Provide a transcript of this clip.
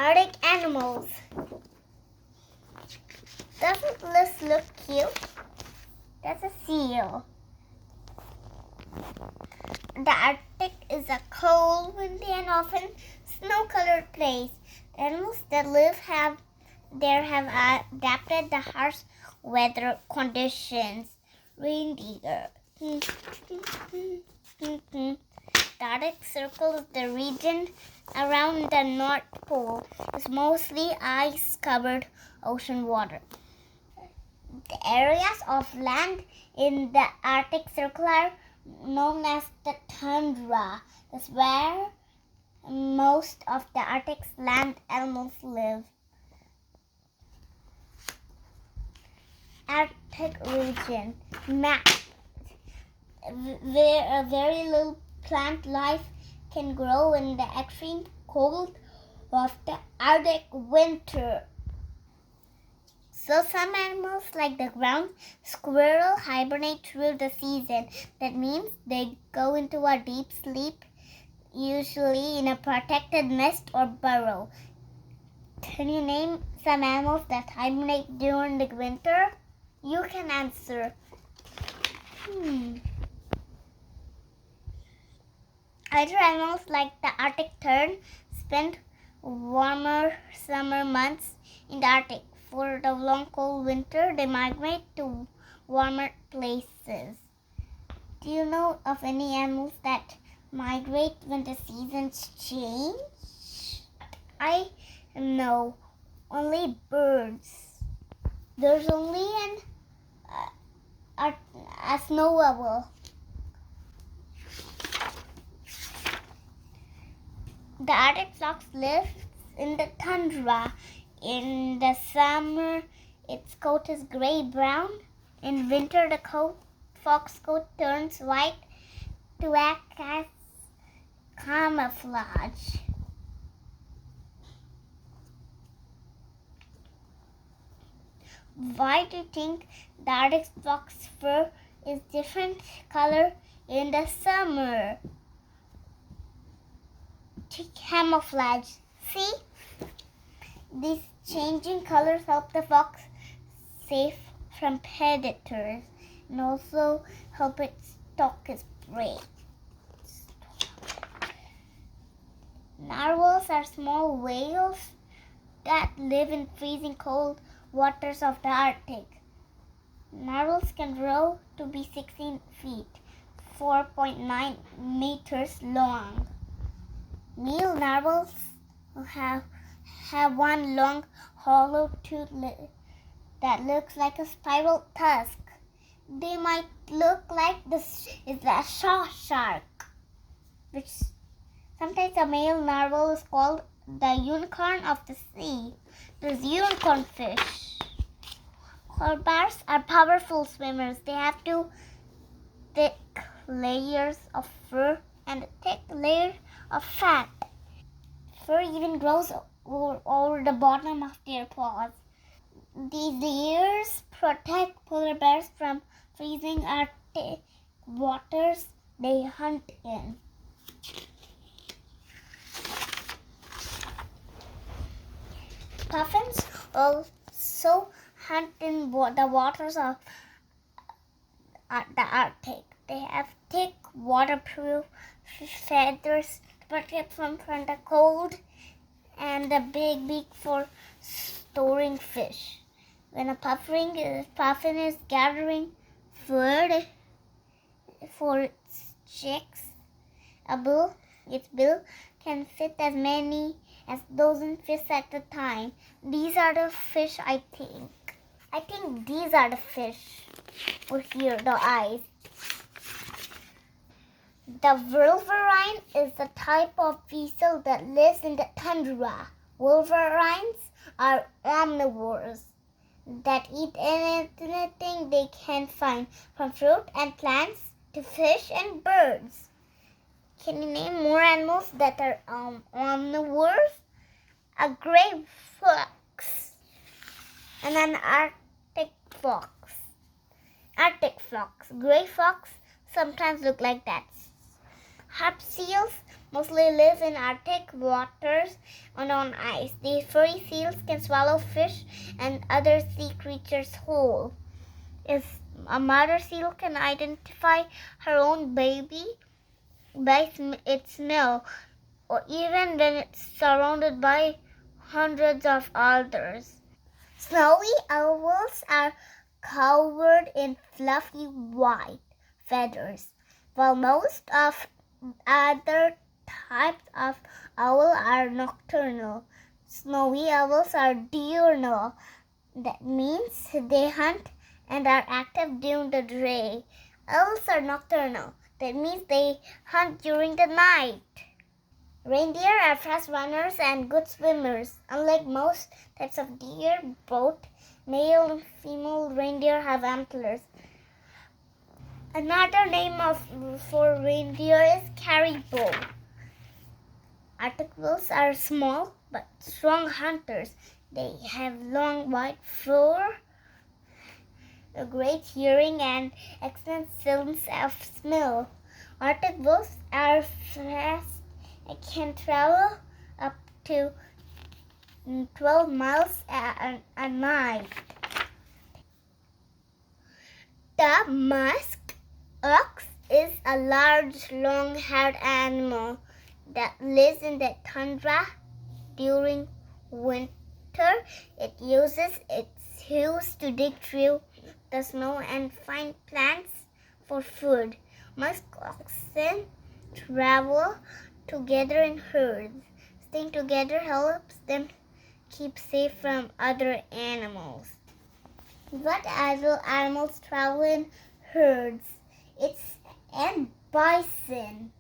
Arctic animals. Doesn't this look cute? That's a seal. The Arctic is a cold, windy, and often snow-colored place. The animals that live there have adapted the harsh weather conditions. Reindeer. The Arctic Circle is the region around the North Pole. It's mostly ice-covered ocean water. The areas of land in the Arctic Circle are known as the tundra. That's where most of the Arctic's land animals live. Arctic region map, where a very little plant life can grow in the extreme cold of the Arctic winter. So some animals like the ground squirrel hibernate through the season. That means they go into a deep sleep, usually in a protected nest or burrow. Can you name some animals that hibernate during the winter? You can answer. Other animals like the Arctic tern spend warmer summer months in the Arctic. For the long cold winter, they migrate to warmer places. Do you know of any animals that migrate when the seasons change? I know only birds. There's only a snow owl. The Arctic fox lives in the tundra. In the summer, its coat is gray-brown. In winter, the fox coat turns white to act as camouflage. Why do you think the Arctic fox fur is different color in the summer? To camouflage. See? These changing colors help the fox safe from predators and also help it stalk its prey. Narwhals are small whales that live in freezing cold waters of the Arctic. Narwhals can grow to be 16 feet, 4.9 meters long. Male narwhals have one long, hollow tooth that looks like a spiral tusk. They might look like this is a saw shark, which sometimes a male narwhal is called the unicorn of the sea. There's unicorn fish. Coral bears are powerful swimmers. They have two thick layers of fur and a thick layer of fat. Fur even grows over the bottom of their paws. These layers protect polar bears from freezing Arctic waters they hunt in. Puffins also hunt in the waters of the Arctic. They have thick, waterproof feathers to protect them from the cold and a big beak for storing fish. When a puffin is gathering food for its chicks, its bill can fit as many as dozen fish at a time. These are the fish, I think. I think these are the fish. Or here, the eyes. The wolverine is a type of weasel that lives in the tundra. Wolverines are omnivores that eat anything they can find, from fruit and plants to fish and birds. Can you name more animals that are omnivores? A gray fox and an Arctic fox. Arctic fox. Gray fox sometimes look like that. Harp seals mostly live in Arctic waters and on ice. These furry seals can swallow fish and other sea creatures whole. If a mother seal can identify her own baby by its smell, or even when it's surrounded by hundreds of others. Snowy owls are covered in fluffy white feathers, while most of other types of owl are nocturnal. Snowy owls are diurnal. That means they hunt and are active during the day. Owls are nocturnal. That means they hunt during the night. Reindeer are fast runners and good swimmers. Unlike most types of deer, both male and female reindeer have antlers. Another name for reindeer is caribou. Arctic wolves are small but strong hunters. They have long white fur, a great hearing, and excellent sense of smell. Arctic wolves are fast and can travel up to 12 miles a night. The musk ox is a large, long-haired animal that lives in the tundra during winter. It uses its hooves to dig through the snow and find plants for food. Musk oxen travel together in herds. Staying together helps them keep safe from other animals. What other animals travel in herds? It's and bison.